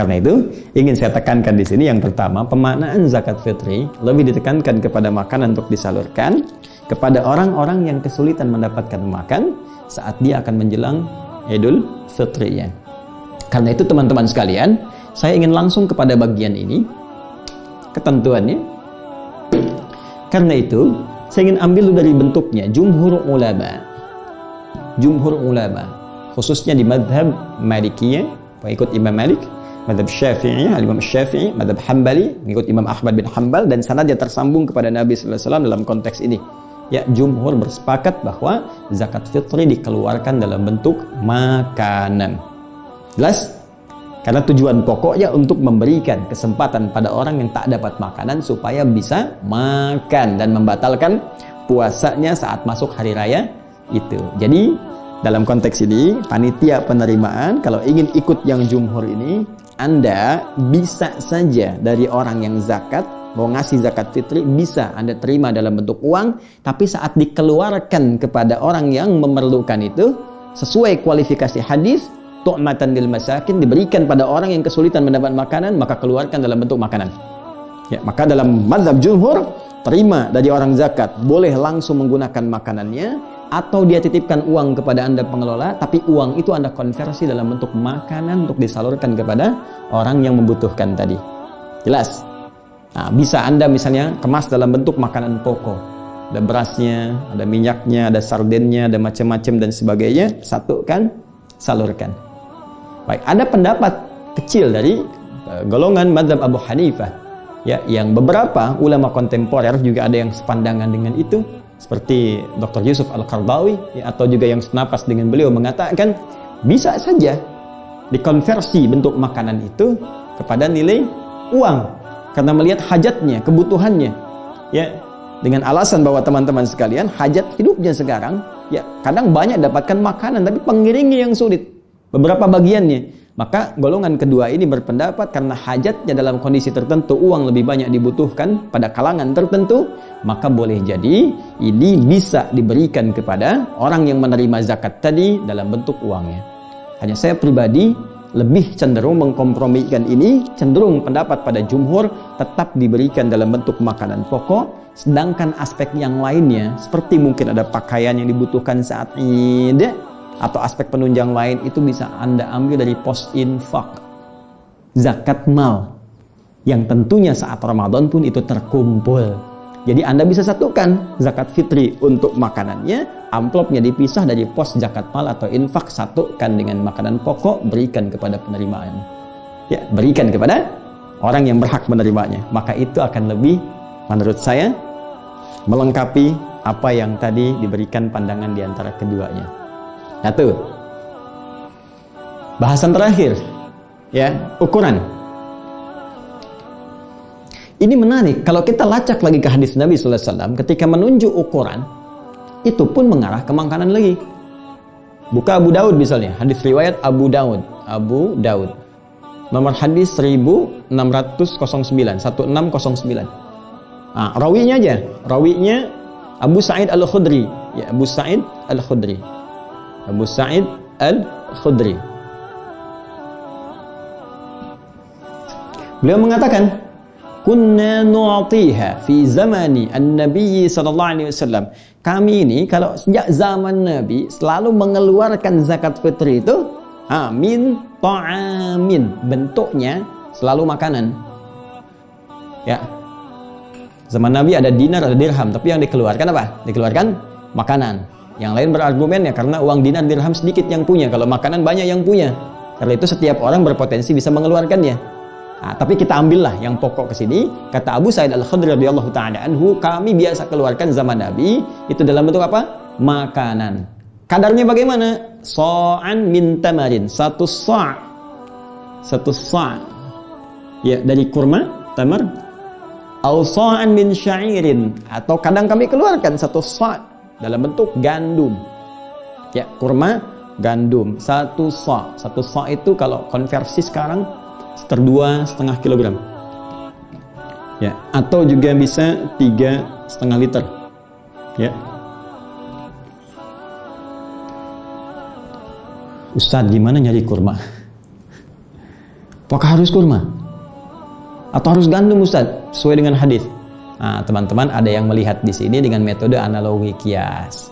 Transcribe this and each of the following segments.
Karena itu ingin saya tekankan di sini yang pertama, pemaknaan zakat fitri lebih ditekankan kepada makanan untuk disalurkan kepada orang-orang yang kesulitan mendapatkan makan saat dia akan menjelang Idul Fitrinya. Karena itu teman-teman sekalian, saya ingin langsung kepada bagian ini, ketentuannya. Karena itu saya ingin ambil dari bentuknya jumhur ulama, khususnya di madhab Malikiyah, pengikut Imam Malik, madhab Syafi'i, Imam Syafi'i, madhab Hambali, mengikut Imam Ahmad bin Hanbal, dan sanadnya tersambung kepada Nabi sallallahu alaihi wasallam dalam konteks ini. Ya, jumhur bersepakat bahwa zakat fitri dikeluarkan dalam bentuk makanan. Jelas? Karena tujuan pokoknya untuk memberikan kesempatan pada orang yang tak dapat makanan supaya bisa makan dan membatalkan puasanya saat masuk hari raya itu. Jadi dalam konteks ini, panitia penerimaan kalau ingin ikut yang jumhur ini, Anda bisa saja dari orang yang zakat, mau ngasih zakat fitri, bisa Anda terima dalam bentuk uang, tapi saat dikeluarkan kepada orang yang memerlukan itu, sesuai kualifikasi hadis, tu'matan lil masakin, diberikan pada orang yang kesulitan mendapat makanan, maka keluarkan dalam bentuk makanan. Ya, maka dalam mazhab jumhur, terima dari orang zakat, boleh langsung menggunakan makanannya, atau dia titipkan uang kepada Anda pengelola, tapi uang itu Anda konversi dalam bentuk makanan untuk disalurkan kepada orang yang membutuhkan tadi. Jelas? Nah, bisa Anda misalnya kemas dalam bentuk makanan pokok. Ada berasnya, ada minyaknya, ada sardennya, ada macam-macam dan sebagainya. Satukan, salurkan. Baik, ada pendapat kecil dari golongan mazhab Abu Hanifah, ya, yang beberapa ulama kontemporer juga ada yang sepandangan dengan itu, seperti Dr. Yusuf Al-Qardawi, ya, atau juga yang senapas dengan beliau mengatakan bisa saja dikonversi bentuk makanan itu kepada nilai uang karena melihat hajatnya, kebutuhannya, ya, dengan alasan bahwa teman-teman sekalian hajat hidupnya sekarang, ya, kadang banyak dapatkan makanan tapi pengiringnya yang sulit, beberapa bagiannya. Maka golongan kedua ini berpendapat karena hajatnya dalam kondisi tertentu, uang lebih banyak dibutuhkan pada kalangan tertentu, maka boleh jadi ini bisa diberikan kepada orang yang menerima zakat tadi dalam bentuk uangnya. Hanya saya pribadi lebih cenderung mengkompromikan ini, cenderung pendapat pada jumhur tetap diberikan dalam bentuk makanan pokok, sedangkan aspek yang lainnya seperti mungkin ada pakaian yang dibutuhkan saat Id atau aspek penunjang lain itu bisa Anda ambil dari pos infak, zakat mal, yang tentunya saat Ramadan pun itu terkumpul. Jadi Anda bisa satukan zakat fitri untuk makanannya, amplopnya dipisah dari pos zakat mal atau infak, satukan dengan makanan pokok, berikan kepada penerimaan. Ya, berikan kepada orang yang berhak menerimanya. Maka itu akan lebih, menurut saya, melengkapi apa yang tadi diberikan pandangan di antara keduanya. Satu. Bahasan terakhir, ya, ukuran. Ini menarik, kalau kita lacak lagi ke hadis Nabi sallallahu alaihi wasallam ketika menunjuk ukuran, itu pun mengarah ke makanan lagi. Buka Abu Daud misalnya, hadis riwayat Abu Daud. Nomor hadis 1609. Nah, rawinya aja. Rawinya Abu Sa'id Al-Khudri. Ya, Abu Sa'id Al-Khudri. Beliau mengatakan, kunna nu'tiha fi zamani an-nabi sallallahu alaihi wasallam. Kami ini kalau sejak zaman Nabi selalu mengeluarkan zakat fitri itu min ta'amin, bentuknya selalu makanan. Ya. Zaman Nabi ada dinar, ada dirham, tapi yang dikeluarkan apa? Dikeluarkan makanan. Yang lain berargumen ya karena uang dinar dirham sedikit yang punya, kalau makanan banyak yang punya. Karena itu setiap orang berpotensi bisa mengeluarkannya. Nah, tapi kita ambillah yang pokok ke sini. Kata Abu Sa'id Al-Khudri radhiyallahu ta'ala anhu, kami biasa keluarkan zaman Nabi itu dalam bentuk apa? Makanan. Kadarnya bagaimana? Sa'an min tamarin, satu sa'. Ya, dari kurma, tamar. Au sa'an min sya'irin, atau kadang kami keluarkan satu sa' dalam bentuk gandum. Ya, kurma, gandum, satu sa'. Satu sa' itu kalau konversi sekarang 2,5 kilogram, ya, atau juga bisa 3,5 liter, ya. Ustadz, gimana nyari kurma? Apakah harus kurma? Atau harus gandum Ustaz? Sesuai dengan hadis. Nah, teman-teman ada yang melihat di sini dengan metode analogi kias.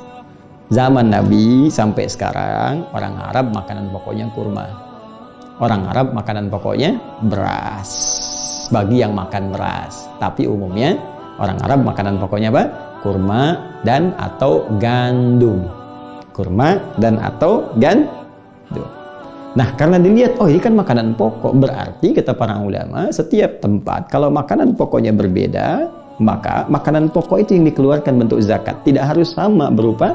Zaman Nabi sampai sekarang orang Arab makanan pokoknya kurma. Orang Arab makanan pokoknya beras. Bagi yang makan beras. Tapi umumnya orang Arab makanan pokoknya apa? Kurma dan atau gandum. Kurma dan atau gandum. Nah, karena dilihat, oh ini kan makanan pokok, berarti kata para ulama, setiap tempat kalau makanan pokoknya berbeda, maka makanan pokok itu yang dikeluarkan bentuk zakat. Tidak harus sama berupa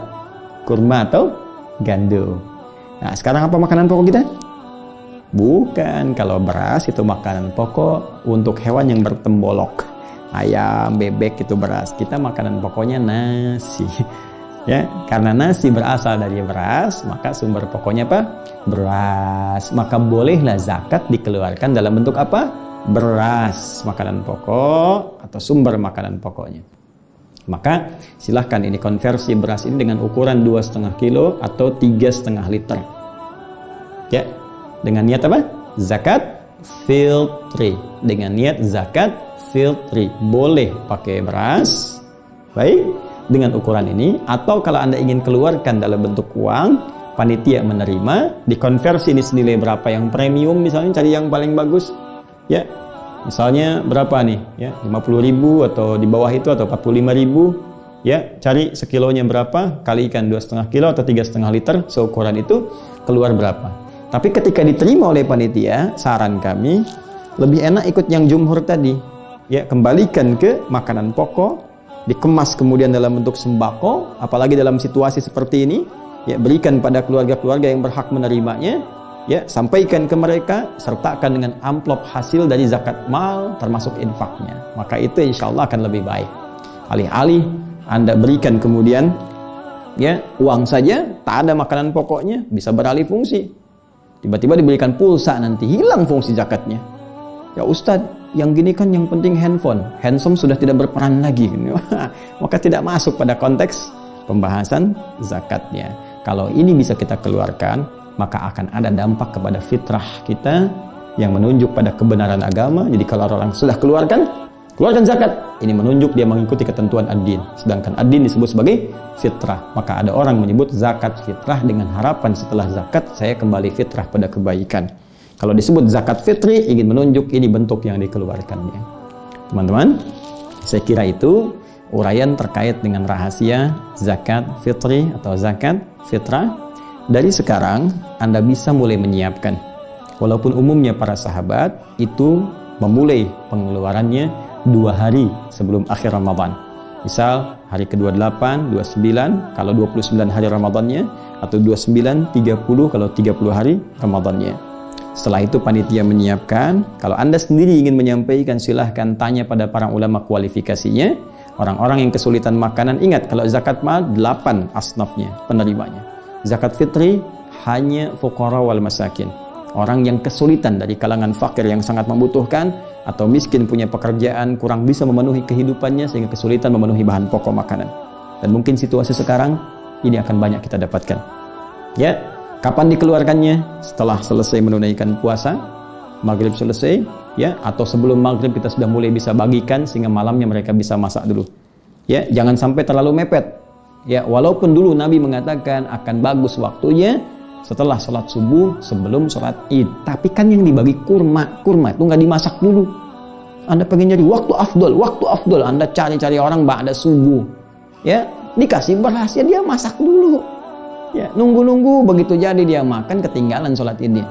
kurma atau gandum. Nah, sekarang apa makanan pokok kita? Bukan, kalau beras itu makanan pokok untuk hewan yang bertembolok. Ayam, bebek itu beras. Kita makanan pokoknya nasi. Ya, karena nasi berasal dari beras, maka sumber pokoknya apa? Beras. Maka bolehlah zakat dikeluarkan dalam bentuk apa? Beras, makanan pokok atau sumber makanan pokoknya. Maka silahkan ini konversi beras ini dengan ukuran 2,5 kilo atau 3,5 liter. Ya, dengan niat apa? Zakat fitri. Dengan niat zakat fitri. Boleh pakai beras. Baik. Dengan ukuran ini, atau kalau Anda ingin keluarkan dalam bentuk uang, panitia menerima, dikonversi ini senilai berapa yang premium, misalnya cari yang paling bagus, ya, misalnya berapa nih, ya, 50.000 atau di bawah itu atau 45.000, ya, cari sekilonya berapa, kalikan 2,5 kilo atau 3,5 liter, seukuran itu keluar berapa. Tapi ketika diterima oleh panitia, saran kami lebih enak ikut yang jumhur tadi, ya, kembalikan ke makanan pokok. Dikemas kemudian dalam bentuk sembako, apalagi dalam situasi seperti ini, ya, berikan pada keluarga-keluarga yang berhak menerimanya, ya, sampaikan ke mereka, sertakan dengan amplop hasil dari zakat mal termasuk infaknya. Maka itu insya Allah akan lebih baik. Alih-alih Anda berikan kemudian, ya, uang saja, tak ada makanan pokoknya, bisa beralih fungsi. Tiba-tiba diberikan pulsa, nanti hilang fungsi zakatnya. Ya Ustadz, yang gini kan yang penting handphone. Handsome sudah tidak berperan lagi. Maka tidak masuk pada konteks pembahasan zakatnya. Kalau ini bisa kita keluarkan, maka akan ada dampak kepada fitrah kita yang menunjuk pada kebenaran agama. Jadi kalau orang sudah keluarkan zakat, ini menunjuk dia mengikuti ketentuan ad-din. Sedangkan ad-din disebut sebagai fitrah. Maka ada orang menyebut zakat fitrah dengan harapan setelah zakat saya kembali fitrah pada kebaikan. Kalau disebut zakat fitri, ingin menunjuk ini bentuk yang dikeluarkannya. Teman-teman, saya kira itu uraian terkait dengan rahasia zakat fitri atau zakat fitrah. Dari sekarang, Anda bisa mulai menyiapkan. Walaupun umumnya para sahabat itu memulai pengeluarannya 2 hari sebelum akhir Ramadan. Misal hari ke-28, 29 kalau 29 hari Ramadannya, atau 29, 30 kalau 30 hari Ramadannya. Setelah itu panitia menyiapkan. Kalau Anda sendiri ingin menyampaikan, silahkan tanya pada para ulama kualifikasinya. Orang-orang yang kesulitan makanan, ingat kalau zakat mal 8 asnafnya penerimanya. Zakat fitri hanya fuqara wal masakin, orang yang kesulitan dari kalangan fakir yang sangat membutuhkan, atau miskin punya pekerjaan kurang bisa memenuhi kehidupannya sehingga kesulitan memenuhi bahan pokok makanan. Dan mungkin situasi sekarang ini akan banyak kita dapatkan. Ya. Kapan dikeluarkannya? Setelah selesai menunaikan puasa, maghrib selesai, ya, atau sebelum maghrib kita sudah mulai bisa bagikan sehingga malamnya mereka bisa masak dulu. Ya, jangan sampai terlalu mepet. Ya, walaupun dulu Nabi mengatakan akan bagus waktunya setelah sholat subuh sebelum sholat Id. Tapi kan yang dibagi kurma itu nggak dimasak dulu. Anda pengen jadi waktu afdol, Anda cari-cari orang ba'da subuh. Ya, dikasih beras ya dia masak dulu. Ya, nunggu-nunggu begitu jadi dia makan ketinggalan sholat Idnya.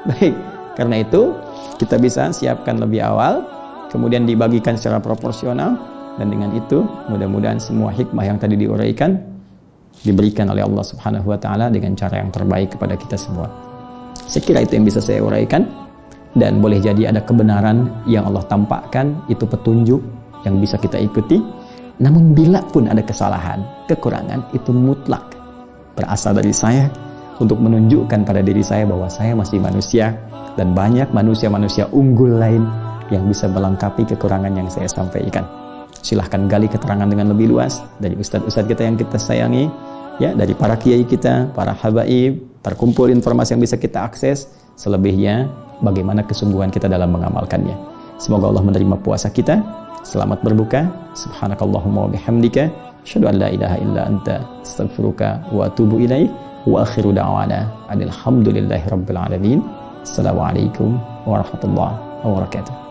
Baik, karena itu kita bisa siapkan lebih awal, kemudian dibagikan secara proporsional, dan dengan itu mudah-mudahan semua hikmah yang tadi diuraikan diberikan oleh Allah Subhanahu wa taala dengan cara yang terbaik kepada kita semua. Saya kira itu yang bisa saya uraikan, dan boleh jadi ada kebenaran yang Allah tampakkan, itu petunjuk yang bisa kita ikuti. Namun bila pun ada kesalahan, kekurangan, itu mutlak berasal dari saya untuk menunjukkan pada diri saya bahwa saya masih manusia dan banyak manusia-manusia unggul lain yang bisa melengkapi kekurangan yang saya sampaikan. Silahkan gali keterangan dengan lebih luas dari ustadz-ustadz kita yang kita sayangi, ya, dari para kiai kita, para habaib, terkumpul informasi yang bisa kita akses. Selebihnya bagaimana kesungguhan kita dalam mengamalkannya. Semoga Allah menerima puasa kita. Selamat berbuka. Subhanakallahumma wa bihamdika, asyhadu an la ilaha illa anta, astaghfiruka wa atubu ilaik. Wa akhiru da'wana alhamdulillahi rabbil alamin. Assalamualaikum warahmatullahi wabarakatuh.